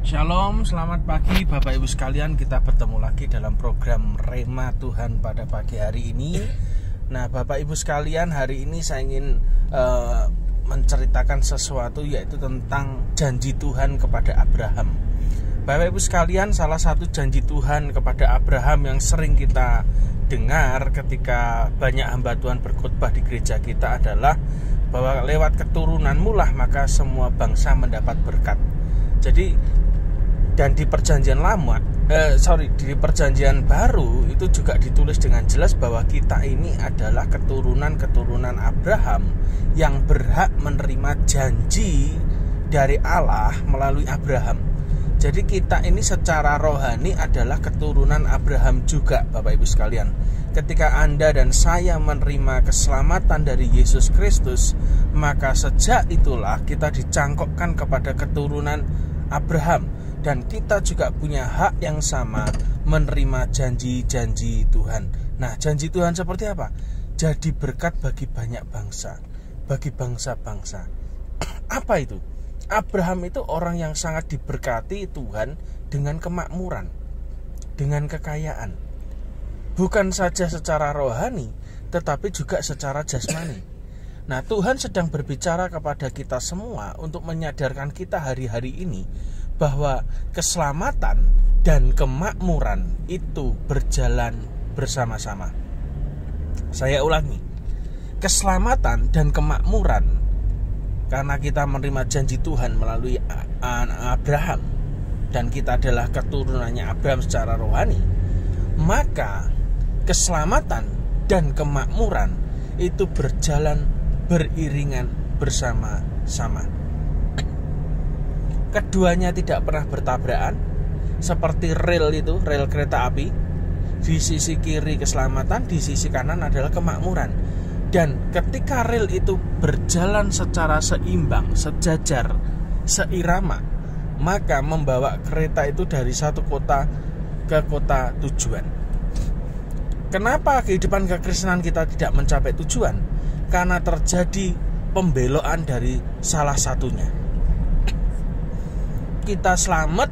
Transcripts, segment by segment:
Shalom, selamat pagi Bapak Ibu sekalian. Kita bertemu lagi dalam program Rema Tuhan pada pagi hari ini. Nah Bapak Ibu sekalian, hari ini saya ingin menceritakan sesuatu, yaitu tentang janji Tuhan kepada Abraham. Bapak Ibu sekalian, salah satu janji Tuhan kepada Abraham yang sering kita dengar ketika banyak hamba Tuhan berkhotbah di gereja kita adalah bahwa lewat keturunanmu lah maka semua bangsa mendapat berkat. Jadi dan di perjanjian lama, di perjanjian baru itu juga ditulis dengan jelas bahwa kita ini adalah keturunan Abraham yang berhak menerima janji dari Allah melalui Abraham. Jadi kita ini secara rohani adalah keturunan Abraham juga, Bapak Ibu sekalian. Ketika Anda dan saya menerima keselamatan dari Yesus Kristus, maka sejak itulah kita dicangkokkan kepada keturunan Abraham. Dan kita juga punya hak yang sama menerima janji-janji Tuhan. Nah, janji Tuhan seperti apa? Jadi berkat bagi banyak bangsa, bagi bangsa-bangsa. Apa itu? Abraham itu orang yang sangat diberkati Tuhan dengan kemakmuran, dengan kekayaan. Bukan saja secara rohani, tetapi juga secara jasmani. Nah, Tuhan sedang berbicara kepada kita semua untuk menyadarkan kita hari-hari ini bahwa keselamatan dan kemakmuran itu berjalan bersama-sama. Saya ulangi, keselamatan dan kemakmuran, karena kita menerima janji Tuhan melalui Abraham dan kita adalah keturunannya Abraham secara rohani, maka keselamatan dan kemakmuran itu berjalan beriringan bersama-sama. Keduanya tidak pernah bertabrakan, seperti rel kereta api. Di sisi kiri keselamatan, di sisi kanan adalah kemakmuran. Dan ketika rel itu berjalan secara seimbang, sejajar, seirama, maka membawa kereta itu dari satu kota ke kota tujuan. Kenapa kehidupan kekristenan kita tidak mencapai tujuan? Karena terjadi pembelokan dari salah satunya. Kita selamat,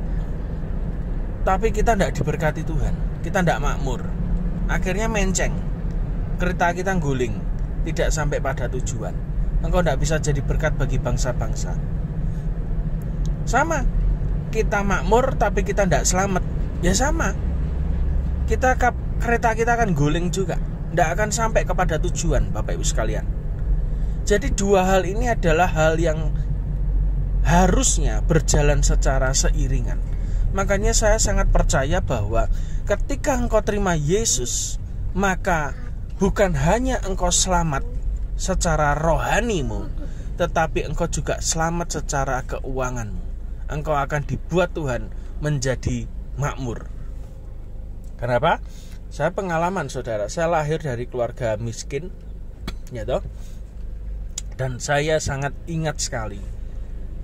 tapi kita tidak diberkati Tuhan, kita tidak makmur. Akhirnya menceng, kereta kita guling, tidak sampai pada tujuan. Engkau tidak bisa jadi berkat bagi bangsa-bangsa. Sama, kita makmur tapi kita tidak selamat. Ya sama, kereta kita akan guling juga, tidak akan sampai kepada tujuan, Bapak Ibu sekalian. Jadi dua hal ini adalah hal yang harusnya berjalan secara seiringan. Makanya saya sangat percaya bahwa ketika engkau terima Yesus, maka bukan hanya engkau selamat secara rohanimu, tetapi engkau juga selamat secara keuanganmu. Engkau akan dibuat Tuhan menjadi makmur. Kenapa? Saya pengalaman, saudara. Saya lahir dari keluarga miskin, ya toh. Dan saya sangat ingat sekali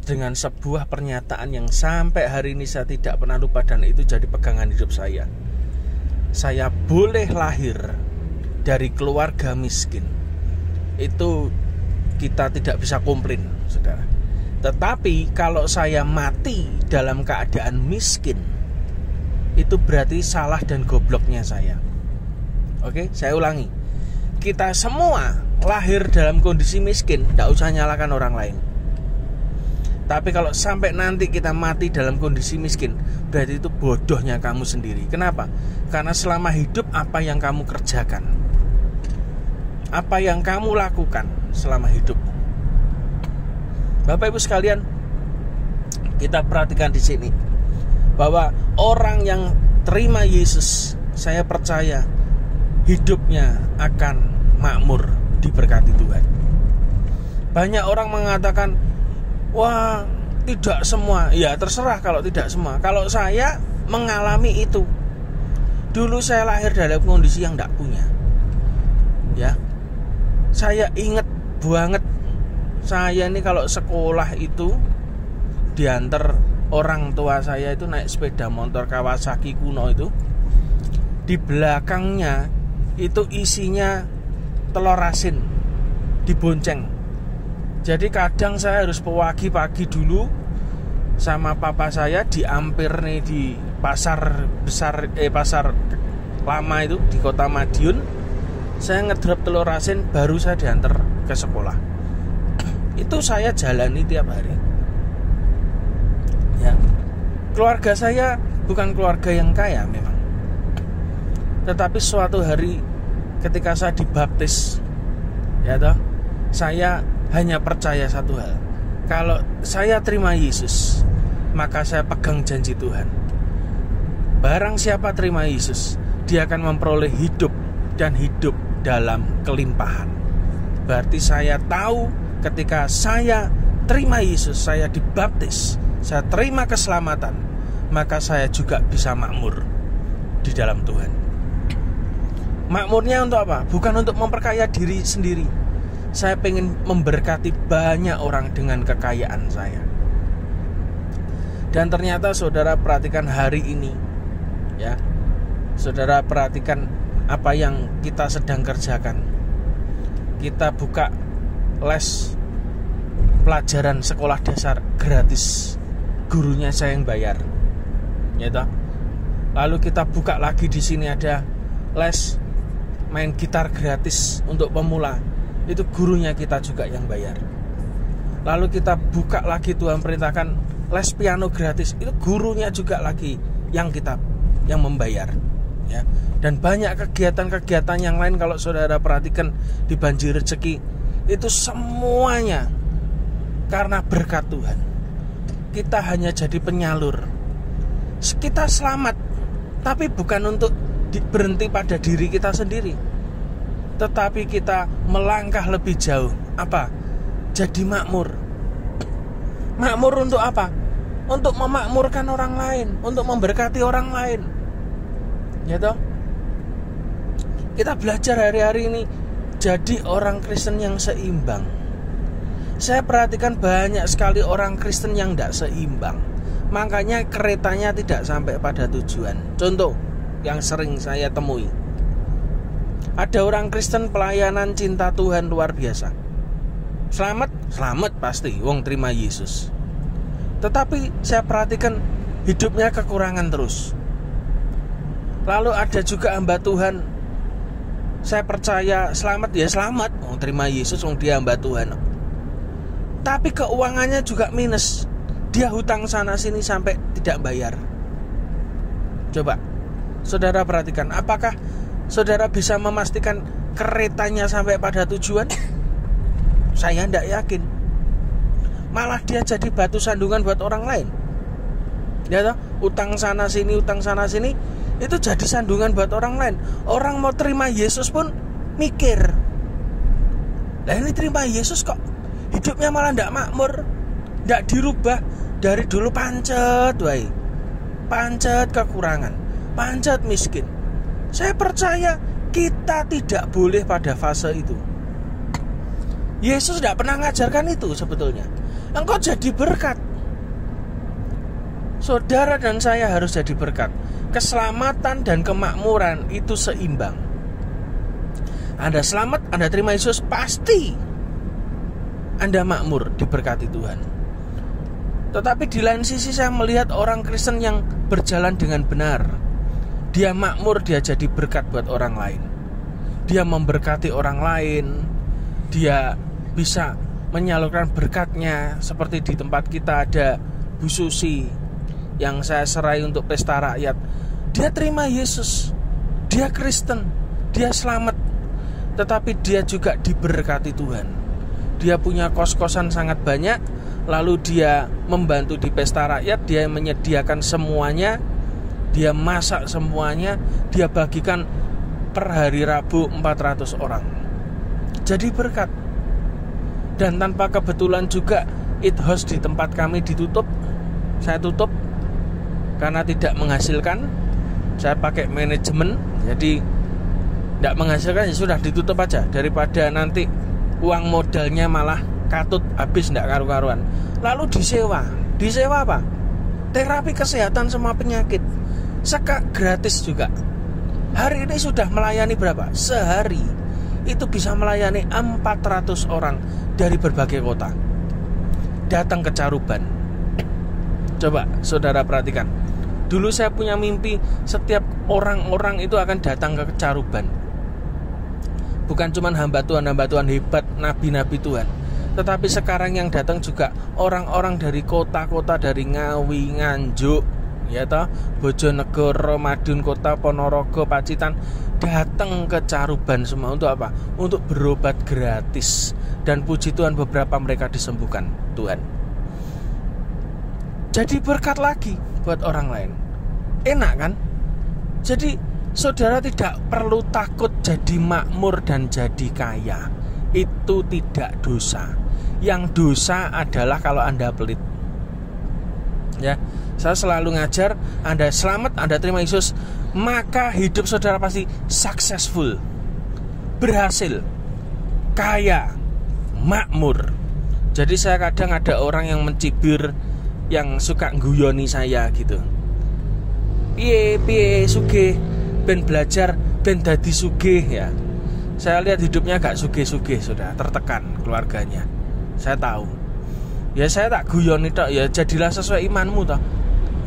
dengan sebuah pernyataan yang sampai hari ini saya tidak pernah lupa, dan itu jadi pegangan hidup saya. Saya boleh lahir dari keluarga miskin, itu kita tidak bisa komplain, saudara. Tetapi kalau saya mati dalam keadaan miskin, itu berarti salah dan gobloknya saya. Oke, saya ulangi. Kita semua lahir dalam kondisi miskin, tidak usah nyalakan orang lain. Tapi kalau sampai nanti kita mati dalam kondisi miskin, berarti itu bodohnya kamu sendiri. Kenapa? Karena selama hidup apa yang kamu kerjakan, apa yang kamu lakukan selama hidup. Bapak Ibu sekalian, kita perhatikan di sini bahwa orang yang terima Yesus, saya percaya hidupnya akan makmur, diberkati Tuhan. Banyak orang mengatakan, wah, tidak semua. Ya terserah kalau tidak semua. Kalau saya mengalami itu. Dulu saya lahir dalam kondisi yang tidak punya. Ya, saya ingat banget. Saya ini kalau sekolah itu diantar orang tua saya itu naik sepeda motor Kawasaki kuno itu. Di belakangnya itu isinya telur asin dibonceng. Jadi kadang saya harus pagi-pagi dulu sama papa saya di Ampir nih, di pasar besar, pasar lama itu di kota Madiun. Saya ngedrop telur asin, baru saya diantar ke sekolah. Itu saya jalani tiap hari. Ya, keluarga saya bukan keluarga yang kaya memang, tetapi suatu hari ketika saya dibaptis, ya toh, saya hanya percaya satu hal. Kalau saya terima Yesus, maka saya pegang janji Tuhan. Barang siapa terima Yesus, dia akan memperoleh hidup, dan hidup dalam kelimpahan. Berarti saya tahu ketika saya terima Yesus, saya dibaptis, saya terima keselamatan, maka saya juga bisa makmur di dalam Tuhan. Makmurnya untuk apa? Bukan untuk memperkaya diri sendiri. Saya pengen memberkati banyak orang dengan kekayaan saya. Dan ternyata saudara perhatikan hari ini, ya, saudara perhatikan apa yang kita sedang kerjakan. Kita buka les pelajaran sekolah dasar gratis, gurunya saya yang bayar, ya toh. Lalu kita buka lagi di sini ada les main gitar gratis untuk pemula, itu gurunya kita juga yang bayar. Lalu kita buka lagi, Tuhan perintahkan les piano gratis, itu gurunya juga lagi yang membayar, ya. Dan banyak kegiatan-kegiatan yang lain kalau saudara perhatikan di Banjir Rezeki, itu semuanya karena berkat Tuhan. Kita hanya jadi penyalur. Kita selamat, tapi bukan untuk berhenti pada diri kita sendiri, tetapi kita melangkah lebih jauh. Apa? Jadi makmur. Makmur untuk apa? Untuk memakmurkan orang lain, untuk memberkati orang lain, ya toh. Kita belajar hari-hari ini jadi orang Kristen yang seimbang. Saya perhatikan banyak sekali orang Kristen yang tidak seimbang, makanya keretanya tidak sampai pada tujuan. Contoh yang sering saya temui, ada orang Kristen pelayanan cinta Tuhan luar biasa. Selamat pasti, wong terima Yesus. Tetapi saya perhatikan hidupnya kekurangan terus. Lalu ada juga hamba Tuhan, saya percaya selamat, ya selamat, wong terima Yesus, wong dia hamba Tuhan, tapi keuangannya juga minus. Dia hutang sana sini sampai tidak bayar. Coba saudara perhatikan, apakah saudara bisa memastikan keretanya sampai pada tujuan? Saya tidak yakin. Malah dia jadi batu sandungan buat orang lain, ya toh? Utang sana sini, itu jadi sandungan buat orang lain. Orang mau terima Yesus pun mikir, lah ini terima Yesus kok hidupnya malah tidak makmur, tidak dirubah. Dari dulu pancet kekurangan, pancet miskin. Saya percaya kita tidak boleh pada fase itu. Yesus tidak pernah mengajarkan itu sebetulnya. Engkau jadi berkat. Saudara dan saya harus jadi berkat. Keselamatan dan kemakmuran itu seimbang. Anda selamat, Anda terima Yesus, pasti Anda makmur, diberkati Tuhan. Tetapi di lain sisi saya melihat orang Kristen yang berjalan dengan benar. Dia makmur, dia jadi berkat buat orang lain. Dia memberkati orang lain. Dia bisa menyalurkan berkatnya. Seperti di tempat kita ada Bu Susi yang saya serai untuk pesta rakyat. Dia terima Yesus, dia Kristen, dia selamat, tetapi dia juga diberkati Tuhan. Dia punya kos-kosan sangat banyak, lalu dia membantu di pesta rakyat. Dia menyediakan semuanya, dia masak semuanya, dia bagikan per hari Rabu 400 orang. Jadi berkat. Dan tanpa kebetulan juga It House di tempat kami ditutup. Saya tutup karena tidak menghasilkan. Saya pakai manajemen, jadi tidak menghasilkan, ya sudah ditutup aja, daripada nanti uang modalnya malah katut habis, tidak karu-karuan. Lalu disewa apa? Terapi kesehatan semua penyakit, sekak gratis juga. Hari ini sudah melayani berapa? Sehari itu bisa melayani 400 orang dari berbagai kota datang ke Caruban. Coba saudara perhatikan. Dulu saya punya mimpi setiap orang-orang itu akan datang ke kecaruban. Bukan cuma hamba Tuhan hebat, nabi-nabi Tuhan, tetapi sekarang yang datang juga orang-orang dari kota-kota, dari Ngawi, Nganjuk, ya toh, Bojonegoro, Madiun Kota, Ponorogo, Pacitan, datang ke Caruban semua untuk apa? Untuk berobat gratis. Dan puji Tuhan beberapa mereka disembuhkan Tuhan. Jadi berkat lagi buat orang lain. Enak kan? Jadi saudara tidak perlu takut jadi makmur dan jadi kaya. Itu tidak dosa. Yang dosa adalah kalau Anda pelit. Ya, saya selalu ngajar, Anda selamat, Anda terima Yesus, maka hidup saudara pasti successful, berhasil, kaya, makmur. Jadi saya kadang ada orang yang mencibir, yang suka guyoni saya gitu. Piye sugih, ben belajar, ben dadi sugih ya. Saya lihat hidupnya gak sugih-sugih, sudah tertekan keluarganya. Saya tahu. Ya saya tak guyoni tok, ya jadilah sesuai imanmu toh.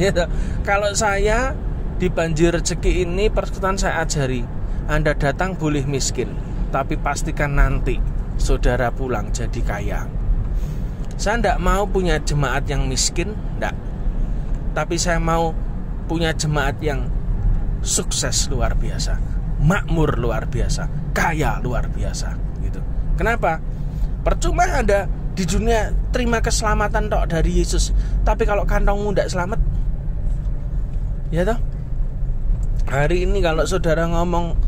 Ya toh. Kalau saya di Banjir Rezeki ini persekutuan saya ajari, Anda datang boleh miskin, tapi pastikan nanti saudara pulang jadi kaya. Saya tidak mau punya jemaat yang miskin, tidak. Tapi saya mau punya jemaat yang sukses luar biasa, makmur luar biasa, kaya luar biasa gitu. Kenapa? Percuma Anda di dunia terima keselamatan tok dari Yesus, tapi kalau kantongmu tidak selamat, ya toh. Hari ini kalau saudara ngomong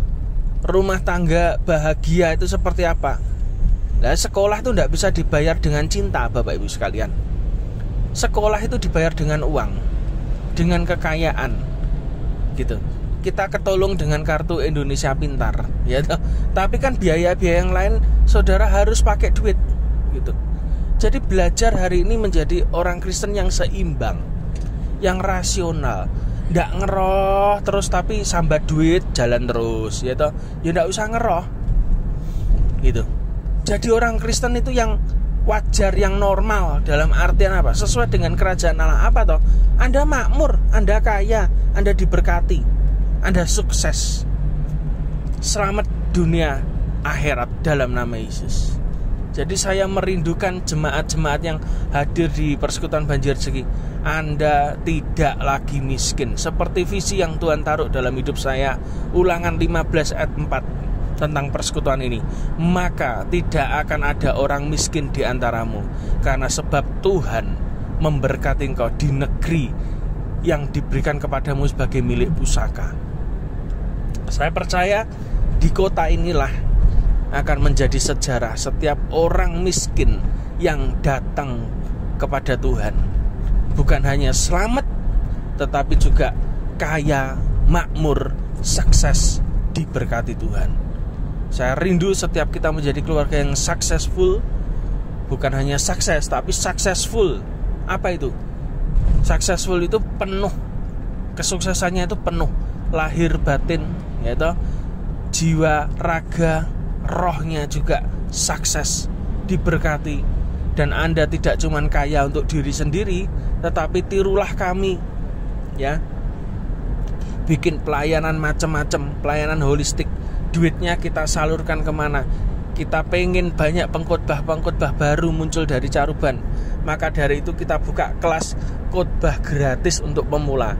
rumah tangga bahagia itu seperti apa? Nah, sekolah itu tidak bisa dibayar dengan cinta, Bapak Ibu sekalian. Sekolah itu dibayar dengan uang, dengan kekayaan, gitu. Kita ketolong dengan kartu Indonesia Pintar, ya toh. Tapi kan biaya-biaya yang lain saudara harus pakai duit, gitu. Jadi belajar hari ini menjadi orang Kristen yang seimbang, yang rasional, tidak ngeroh terus tapi sambat duit jalan terus, ya toh. Ya tidak usah ngeroh, gitu. Jadi orang Kristen itu yang wajar, yang normal, dalam artian apa? Sesuai dengan kerajaan Allah apa toh? Anda makmur, Anda kaya, Anda diberkati, Anda sukses, selamat dunia akhirat dalam nama Yesus. Jadi saya merindukan jemaat-jemaat yang hadir di Persekutuan Banjir Rezeki. Anda tidak lagi miskin, seperti visi yang Tuhan taruh dalam hidup saya, Ulangan 15 ayat 4 tentang persekutuan ini. Maka tidak akan ada orang miskin di antaramu, karena sebab Tuhan memberkati engkau di negeri yang diberikan kepadamu sebagai milik pusaka. Saya percaya di kota inilah akan menjadi sejarah setiap orang miskin yang datang kepada Tuhan, bukan hanya selamat, tetapi juga kaya, makmur, sukses, diberkati Tuhan. Saya rindu setiap kita menjadi keluarga yang successful. Bukan hanya sukses, tapi successful. Apa itu? Successful itu penuh, kesuksesannya itu penuh, lahir batin, yaitu jiwa, raga, rohnya juga sukses, diberkati. Dan Anda tidak cuma kaya untuk diri sendiri, tetapi tirulah kami, ya. Bikin pelayanan macam-macam, pelayanan holistik. Duitnya kita salurkan kemana? Kita pengen banyak pengkhotbah baru muncul dari Caruban. Maka dari itu kita buka kelas khotbah gratis untuk pemula.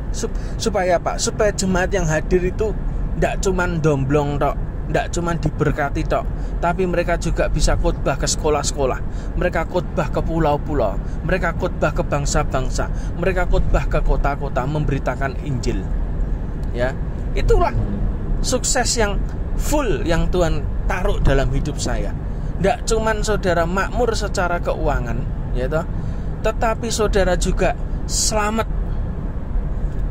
Supaya apa? Supaya jemaat yang hadir itu tidak cuma domblong tok, tidak cuma diberkati tok, tapi mereka juga bisa khotbah ke sekolah-sekolah, mereka khotbah ke pulau-pulau, mereka khotbah ke bangsa-bangsa, mereka khotbah ke kota-kota, memberitakan Injil. Ya, itulah sukses yang full yang Tuhan taruh dalam hidup saya. Tidak cuman saudara makmur secara keuangan, ya toh, tetapi saudara juga selamat.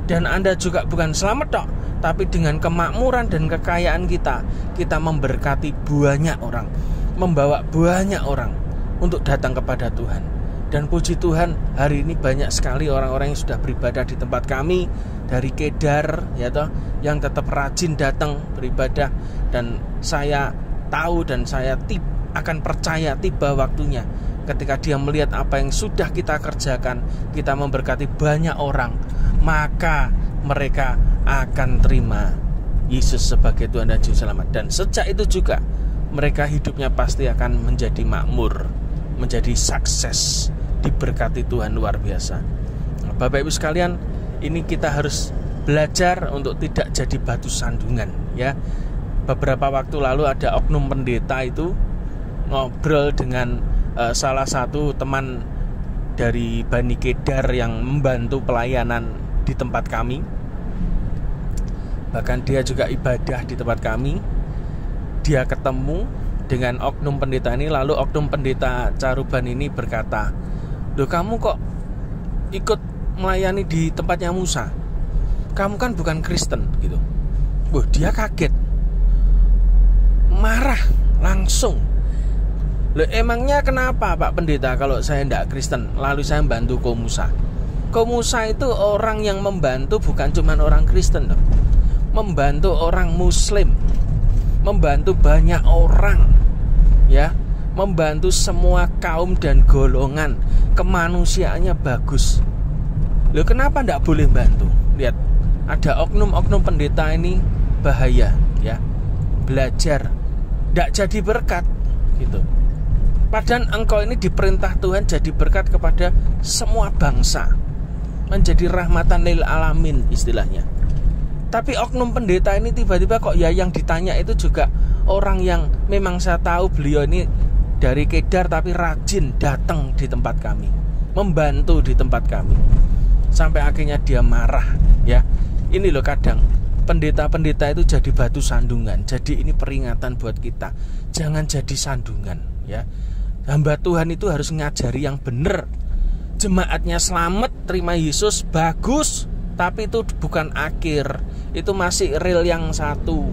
Dan Anda juga bukan selamat tok, tapi dengan kemakmuran dan kekayaan kita memberkati banyak orang, membawa banyak orang untuk datang kepada Tuhan. Dan puji Tuhan, hari ini banyak sekali orang-orang yang sudah beribadah di tempat kami dari Kedar, ya toh, yang tetap rajin datang beribadah. Dan saya tahu dan saya akan percaya tiba waktunya ketika dia melihat apa yang sudah kita kerjakan, kita memberkati banyak orang, maka mereka akan terima Yesus sebagai Tuhan dan Juru Selamat. Dan sejak itu juga mereka hidupnya pasti akan menjadi makmur, menjadi sukses, diberkati Tuhan luar biasa. Bapak Ibu sekalian, ini kita harus belajar untuk tidak jadi batu sandungan, ya. Beberapa waktu lalu ada oknum pendeta itu ngobrol dengan salah satu teman dari Bani Kedar yang membantu pelayanan di tempat kami. Bahkan dia juga ibadah di tempat kami. Dia ketemu dengan oknum pendeta ini, lalu oknum pendeta Caruban ini berkata, "Loh, kamu kok ikut melayani di tempatnya Musa? Kamu kan bukan Kristen," gitu. Wah, dia kaget, marah langsung. Loh, emangnya kenapa Pak Pendeta kalau saya tidak Kristen lalu saya membantu Komusa? Komusa itu orang yang membantu bukan cuma orang Kristen loh. Membantu orang Muslim, membantu banyak orang, ya, membantu semua kaum dan golongan, kemanusiaannya bagus. Loh, kenapa tidak boleh bantu? Lihat, ada oknum-oknum pendeta ini bahaya, ya. Belajar, tidak jadi berkat, gitu. Padahal engkau ini diperintah Tuhan jadi berkat kepada semua bangsa, menjadi rahmatan lil alamin istilahnya. Tapi oknum pendeta ini tiba-tiba kok ya yang ditanya itu juga orang yang memang saya tahu beliau ini dari Kedar tapi rajin datang di tempat kami, membantu di tempat kami. Sampai akhirnya dia marah, ya. Ini loh, kadang pendeta-pendeta itu jadi batu sandungan. Jadi ini peringatan buat kita, jangan jadi sandungan, ya. Hamba Tuhan itu harus ngajari yang benar. Jemaatnya selamat, terima Yesus, bagus. Tapi itu bukan akhir. Itu masih rel yang satu.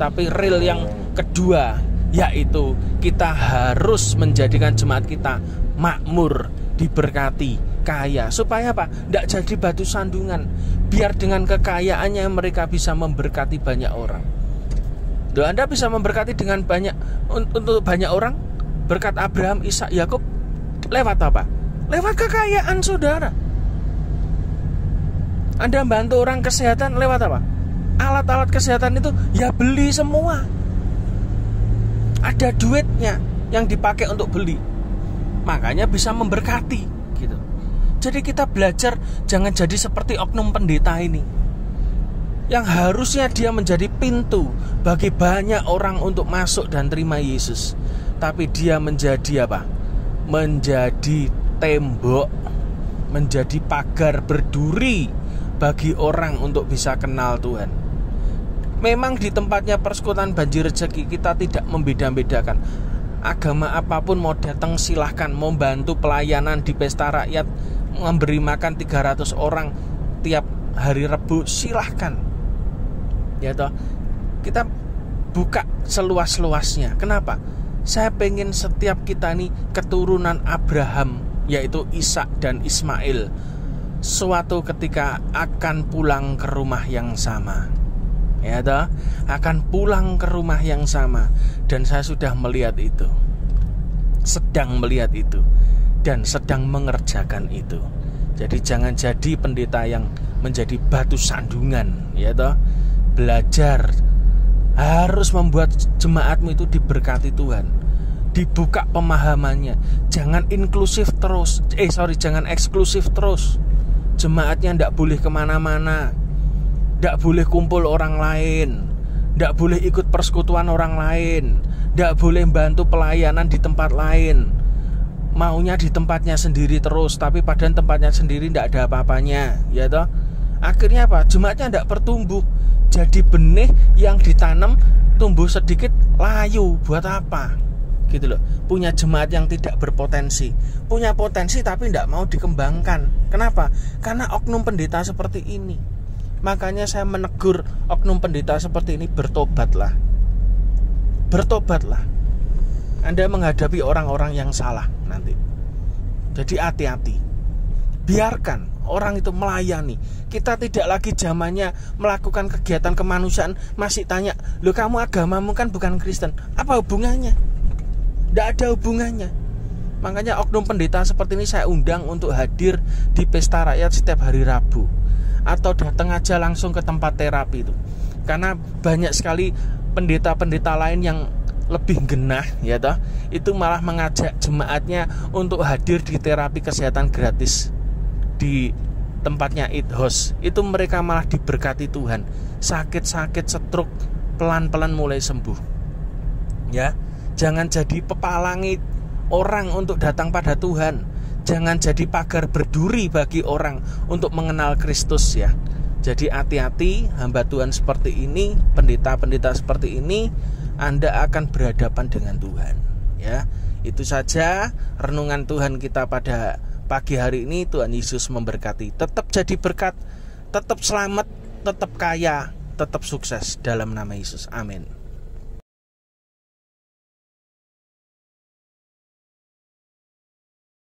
Tapi rel yang kedua, yaitu kita harus menjadikan jemaat kita makmur, diberkati, kaya. Supaya apa? Tidak jadi batu sandungan. Biar dengan kekayaannya mereka bisa memberkati banyak orang. Loh, Anda bisa memberkati dengan banyak, untuk banyak orang. Berkat Abraham, Ishak, Yakub lewat apa? Lewat kekayaan saudara. Anda bantu orang kesehatan lewat apa? Alat-alat kesehatan itu ya beli semua. Ada duitnya yang dipakai untuk beli. Makanya bisa memberkati, gitu. Jadi kita belajar jangan jadi seperti oknum pendeta ini, yang harusnya dia menjadi pintu bagi banyak orang untuk masuk dan terima Yesus. Tapi dia menjadi apa? Menjadi tembok, menjadi pagar berduri bagi orang untuk bisa kenal Tuhan. Memang di tempatnya persekutuan Banjir Rejeki kita tidak membeda-bedakan. Agama apapun mau datang silahkan, membantu pelayanan di pesta rakyat, memberi makan 300 orang tiap hari Rebu, silahkan. Ya toh, kita buka seluas-luasnya. Kenapa? Saya pengen setiap kita ini keturunan Abraham, yaitu Ishak dan Ismail, suatu ketika akan pulang ke rumah yang sama. Ya toh, akan pulang ke rumah yang sama. Dan saya sudah melihat itu, sedang melihat itu, dan sedang mengerjakan itu. Jadi jangan jadi pendeta yang menjadi batu sandungan, ya toh. Belajar, harus membuat jemaatmu itu diberkati Tuhan, dibuka pemahamannya. Jangan inklusif terus, jangan eksklusif terus. Jemaatnya tidak boleh kemana-mana, tidak boleh kumpul orang lain, tidak boleh ikut persekutuan orang lain, tidak boleh bantu pelayanan di tempat lain. Maunya di tempatnya sendiri terus, tapi padahal tempatnya sendiri tidak ada apa-apanya, ya toh. Akhirnya apa? Jemaatnya tidak bertumbuh. Jadi benih yang ditanam tumbuh sedikit layu. Buat apa? Gitu loh. Punya jemaat yang tidak berpotensi, punya potensi tapi tidak mau dikembangkan. Kenapa? Karena oknum pendeta seperti ini. Makanya saya menegur oknum pendeta seperti ini, bertobatlah. Bertobatlah. Anda menghadapi orang-orang yang salah nanti. Jadi hati-hati. Biarkan orang itu melayani. Kita tidak lagi zamannya melakukan kegiatan kemanusiaan masih tanya, "Loh, kamu agamamu kan bukan Kristen." Apa hubungannya? Tidak ada hubungannya. Makanya oknum pendeta seperti ini saya undang untuk hadir di pesta rakyat setiap hari Rabu, atau datang aja langsung ke tempat terapi itu. Karena banyak sekali pendeta-pendeta lain yang lebih genah ya toh, itu malah mengajak jemaatnya untuk hadir di terapi kesehatan gratis di tempatnya It House. Itu mereka malah diberkati Tuhan, sakit-sakit stroke pelan-pelan mulai sembuh. Ya, jangan jadi pepalangi orang untuk datang pada Tuhan. Jangan jadi pagar berduri bagi orang untuk mengenal Kristus ya. Jadi hati-hati, hamba Tuhan seperti ini, pendeta-pendeta seperti ini, Anda akan berhadapan dengan Tuhan ya. Itu saja renungan Tuhan kita pada pagi hari ini. Tuhan Yesus memberkati. Tetap jadi berkat, tetap selamat, tetap kaya, tetap sukses dalam nama Yesus. Amin.